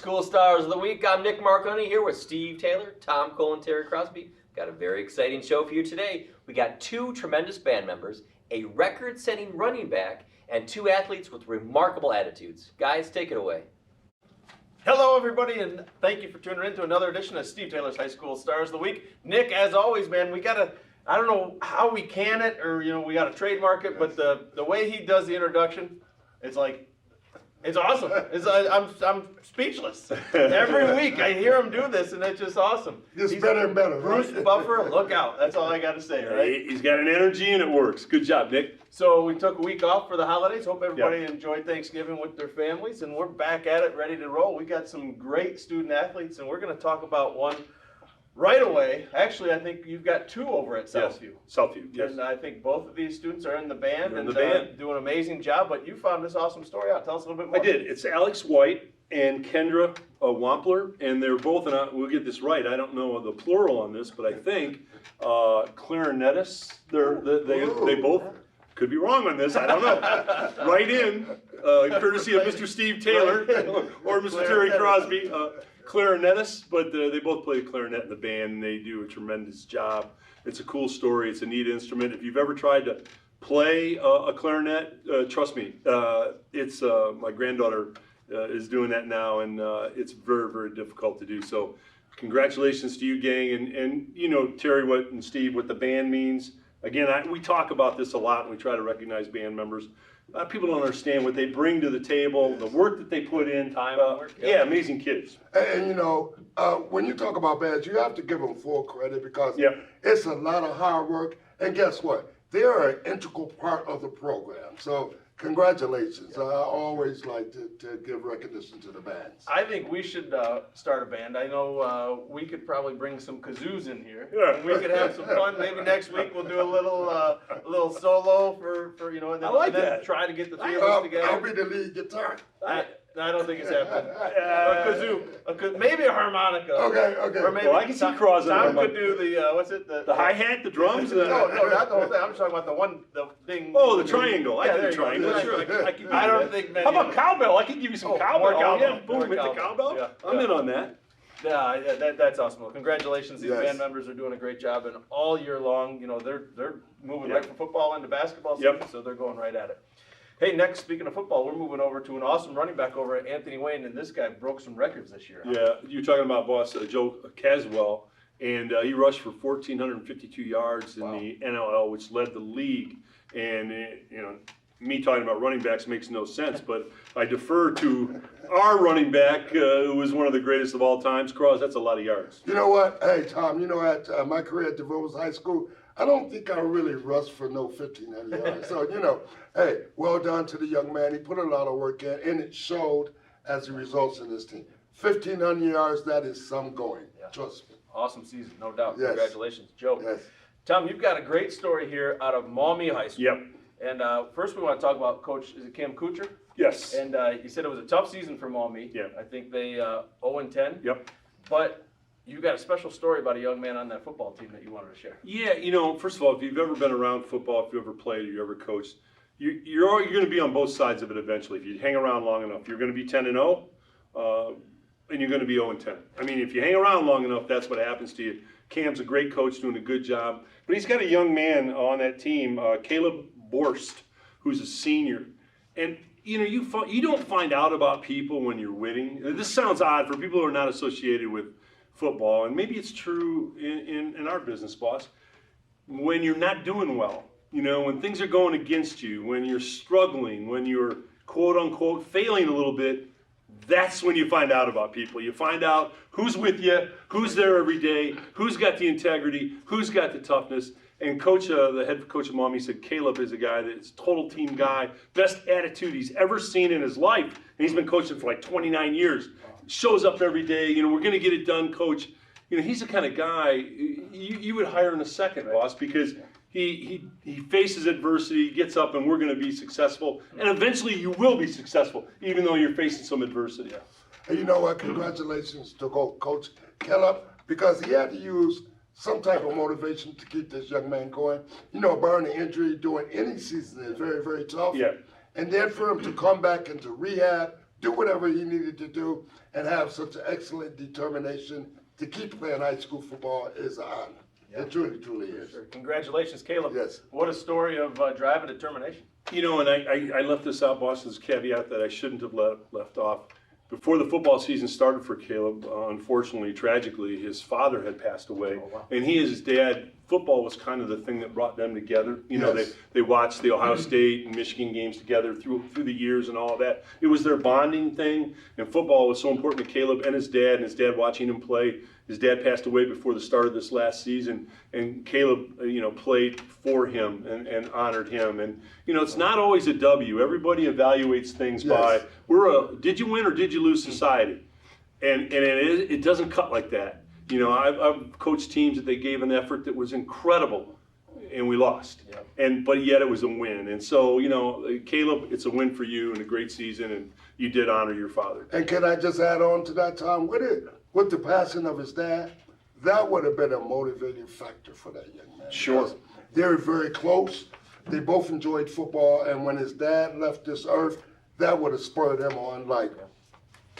School Stars of the Week. I'm Nick Marconi here with Steve Taylor, Tom Cole, and Terry Crosby. Got a very exciting show for you today. We got two tremendous band members, a record-setting running back, and two athletes with remarkable attitudes. Guys, take it away. Hello, everybody, and thank you for tuning in to another edition of Steve Taylor's High School Stars of the Week. Nick, as always, man, we gotta, I don't know how we can it, or, we gotta trademark it, but the way he does the introduction, it's like, it's awesome. I'm speechless. Every week I hear him do this, and it's just awesome. He's better and better. Bruce Buffer, look out. That's all I got to say, right? He's got an energy, and it works. Good job, Nick. So we took a week off for the holidays. Hope everybody enjoyed Thanksgiving with their families, and we're back at it, ready to roll. We got some great student athletes, and we're going to talk about one right away. Actually, I think you've got two over at Southview. Yes. Southview, yes. And I think both of these students are in the band They're in and the band. doing an amazing job. But you found this awesome story out. Tell us a little bit more. I did. It's Alex White and Kendra Wampler, and they're both, and we'll get this right, I don't know the plural on this, but I think clarinetists. They both, could be wrong on this, I don't know. Write in, courtesy of Mr. Steve Taylor or Mr. Terry Crosby. Clarinetists, but they both play the clarinet in the band, and they do a tremendous job. It's a cool story. It's a neat instrument. If you've ever tried to play a clarinet, trust me, it's my granddaughter is doing that now, and it's very, very difficult to do. So congratulations to you, gang, and you know, Terry, and Steve, what the band means. Again, we talk about this a lot, and we try to recognize band members. People don't understand what they bring to the table, the work that they put in. Time and work. Yeah, amazing kids. And when you talk about bands, you have to give them full credit because it's a lot of hard work. And guess what? They're an integral part of the program. So congratulations. I always like to give recognition to the bands. I think we should start a band. I know we could probably bring some kazoos in here. Yeah. And we could have some fun. Maybe next week we'll do a little solo for and then, I like and then that. try to get the three of us together. I'll be the lead guitar. I don't think it's happening. A kazoo, maybe a harmonica. Okay. Or maybe Well, I can see Cross on Tom the could do the what's it? The hi-hat, the drums? No, not the whole thing. I'm just talking about the thing. Oh, the triangle. Yeah, I there do you go. triangle. Yeah. Sure, I can do I don't that. think many. How about cowbell? I can give you some cowbell. more cowbell. Yeah, boom, More hit the cowbell. cowbell. Yeah. I'm in on that. Yeah, that's awesome. Well, congratulations. These Yes. band members are doing a great job, and all year long, they're moving right from football into basketball season, so they're going right at it. Hey, next, speaking of football, we're moving over to an awesome running back over at Anthony Wayne, and this guy broke some records this year. Yeah, you're talking about boss Joe Caswell, and he rushed for 1,452 yards in the NLL, which led the league. And me talking about running backs makes no sense, but I defer to our running back, who was one of the greatest of all times. Cross, that's a lot of yards. You know what? Hey, Tom, at my career at DeVos High School, I don't think I really rushed for no 1,500 yards. So, hey, well done to the young man. He put a lot of work in, and it showed as the results in this team. 1,500 yards, that is some going. Yeah. Trust me. Awesome season, no doubt. Yes. Congratulations, Joe. Yes. Tom, you've got a great story here out of Maumee High School. Yep. And first we want to talk about Coach, is it Cam Koocher? Yes. And you said it was a tough season for Maumee. Yeah. I think they 0-10. Yep. But you got a special story about a young man on that football team that you wanted to share. Yeah, first of all, if you've ever been around football, if you ever played or you ever coached, you're going to be on both sides of it eventually. If you hang around long enough, you're going to be 10-0, and you're going to be 0-10. I mean, if you hang around long enough, that's what happens to you. Cam's a great coach, doing a good job, but he's got a young man on that team, Caleb Borst, who's a senior, and you don't find out about people when you're winning. This sounds odd for people who are not associated with football, and maybe it's true in our business, boss. When you're not doing well, when things are going against you, when you're struggling, when you're quote unquote failing a little bit, that's when you find out about people. You find out who's with you, who's there every day, who's got the integrity, who's got the toughness. And coach, the head coach of Maumee said Caleb is a guy that's a total team guy, best attitude he's ever seen in his life. And he's been coaching for like 29 years. Shows up every day. We're going to get it done, coach. He's the kind of guy you would hire in a second, boss, because he faces adversity, gets up, and we're going to be successful. And eventually you will be successful, even though you're facing some adversity. And you know what? Congratulations to Coach Caleb, because he had to use some type of motivation to keep this young man going. Barring an injury, doing any season is very, very tough. Yeah. And then for him to come back into rehab, do whatever he needed to do, and have such an excellent determination to keep playing high school football is an honor. Yeah. It truly, truly is. Sure. Congratulations, Caleb. Yes. What a story of drive and determination. You know, and I left this out, boss, as a caveat that I shouldn't have left off. Before the football season started for Caleb, unfortunately, tragically, his father had passed away. Oh, wow. And he and his dad, football was kind of the thing that brought them together. You know, Yes. they watched the Ohio State and Michigan games together through the years and all of that. It was their bonding thing, and football was so important to Caleb and his dad watching him play. His dad passed away before the start of this last season, and Caleb, played for him and honored him. And, it's not always a W. Everybody evaluates things Yes. by, did you win or did you lose society? And it doesn't cut like that. I've coached teams that they gave an effort that was incredible, and we lost. Yep. But yet it was a win. And so, Caleb, it's a win for you and a great season, and you did honor your father. And can I just add on to that, Tom? With the passing of his dad, that would have been a motivating factor for that young man. Sure. Because they were very close. They both enjoyed football, and when his dad left this earth, that would have spurred him on like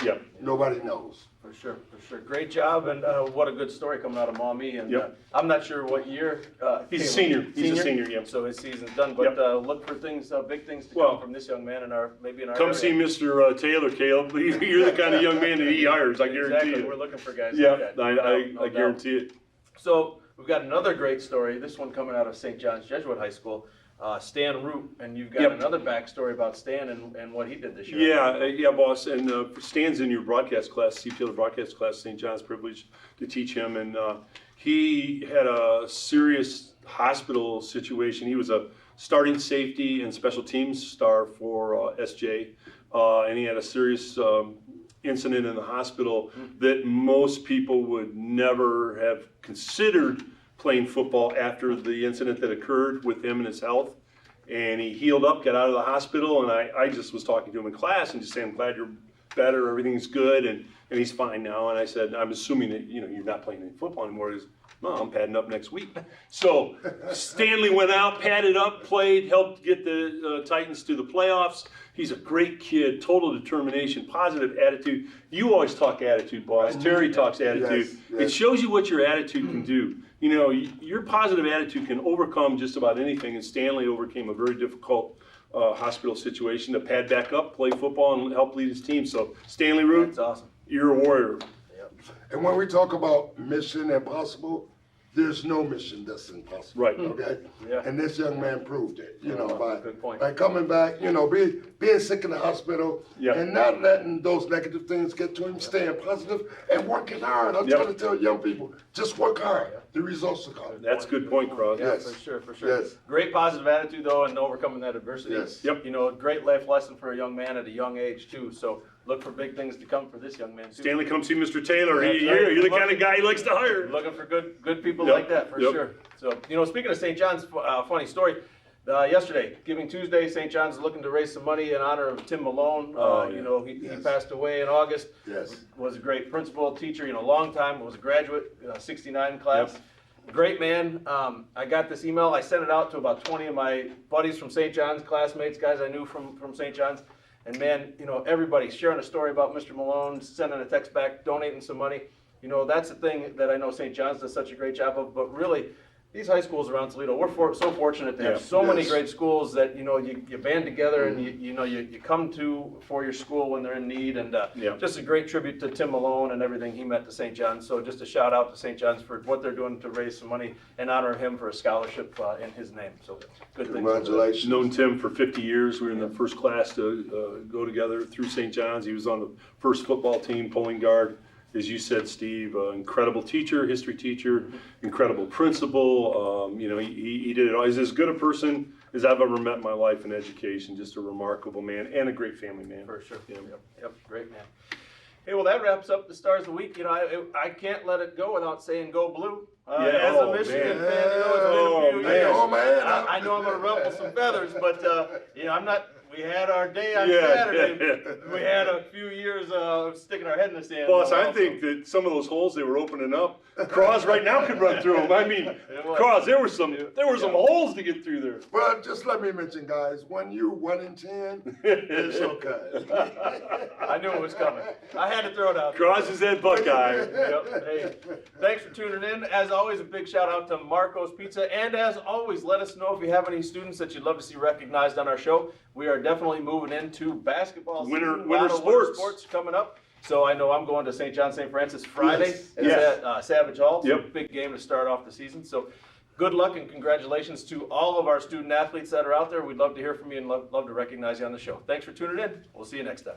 Yep. nobody knows. For sure, for sure. Great job, and what a good story coming out of Mommy. And Yep. I'm not sure what year. He's a Caleb. senior. He's a senior, yeah. So his season's done, but Yep. look for things, big things to Well, come from this young man in our maybe in our Come area. see Mr. Taylor, Caleb. You're the kind of young man that he hires, I guarantee Exactly. We're you. looking for guys Yeah, like that. I No doubt. guarantee it. So we've got another great story. This one coming out of St. John's Jesuit High School. Stan Root, and you've got Yep. another backstory about Stan and what he did this year. Yeah, boss. And Stan's in your broadcast class, Steve Taylor broadcast class, St. John's, privileged to teach him. And he had a serious hospital situation. He was a starting safety and special teams star for SJ. And he had a serious incident in the hospital that most people would never have considered playing football after the incident that occurred with him and his health. And he healed up, got out of the hospital, and I just was talking to him in class and just saying, I'm glad you're better, everything's good, and he's fine now. And I said, I'm assuming that you're not playing any football anymore. He goes, no, I'm padding up next week. So Stanley went out, padded up, played, helped get the Titans to the playoffs. He's a great kid, total determination, positive attitude. You always talk attitude, boss. Terry talks attitude. Yes, It yes. shows you what your attitude can do. Your positive attitude can overcome just about anything, and Stanley overcame a very difficult hospital situation to pad back up, play football, and help lead his team. So, Stanley Root, That's awesome. you're a warrior. And when we talk about mission impossible, there's no mission that's impossible. Right. Okay? Yeah. And this young man proved it, Good point. by coming back, being sick in the hospital Yep. and not letting those negative things get to him, staying positive and working hard. I'm Yep. trying to tell young people, just work hard. The results will come. That's a good point, Cross. Yeah, Yes. for sure, for sure. Yes. Great positive attitude though, and overcoming that adversity. Yes. Yep. A great life lesson for a young man at a young age too. So look for big things to come for this young man too. Stanley, come see Mr. Taylor. That's You're right. the kind of guy he likes to hire. Looking for good people Yep. like that for Yep. sure. So speaking of St. John's, funny story. Yesterday, Giving Tuesday, St. John's is looking to raise some money in honor of Tim Malone. Oh, yeah. He Yes. passed away in August. Yes. Was a great principal, teacher, long time. Was a graduate, 69 class. Great man. I got this email. I sent it out to about 20 of my buddies from St. John's, classmates, guys I knew from St. John's. And man, everybody sharing a story about Mr. Malone, sending a text back, donating some money. That's the thing that I know St. John's does such a great job of. But really, these high schools around Toledo, we're so fortunate to have Yeah. so many Yes. great schools that you band together and you come to for your school when they're in need, and Yeah. just a great tribute to Tim Malone and everything he meant to St. John's. So just a shout out to St. John's for what they're doing to raise some money and honor him for a scholarship in his name. So good things. Congratulations. Known Tim for 50 years. We were in the first class to go together through St. John's. He was on the first football team, pulling guard. As you said, Steve, incredible teacher, history teacher, incredible principal. He did it all. He's as good a person as I've ever met in my life in education. Just a remarkable man and a great family man. For sure. Yeah. Yep. Great man. Hey, well, that wraps up the Stars of the Week. I can't let it go without saying go blue. Yeah. As Oh, a Michigan man. fan, it's been a few man. years. Oh, man. I know I'm going to ruffle some feathers, but I'm not. We had our day on Yeah, Saturday. yeah. We had a few years of sticking our head in the sand. Boss, I also. think that some of those holes they were opening up, Cross right now could run through them. I mean, was. Cross, there were some holes to get through there. Well, just let me mention, guys, when you 1 in 10, it's okay. I knew it was coming. I had to throw it out. Cross is that Buckeye. Yep. Hey, thanks for tuning in. As always, a big shout out to Marco's Pizza. And as always, let us know if you have any students that you'd love to see recognized on our show. We are definitely moving into basketball season. Winter A lot of sports. coming up. So I know I'm going to St. John St. Francis Friday. Yes. It's Yes. at Savage Hall. So Yep. big game to start off the season. So good luck and congratulations to all of our student athletes that are out there. We'd love to hear from you and love to recognize you on the show. Thanks for tuning in. We'll see you next time.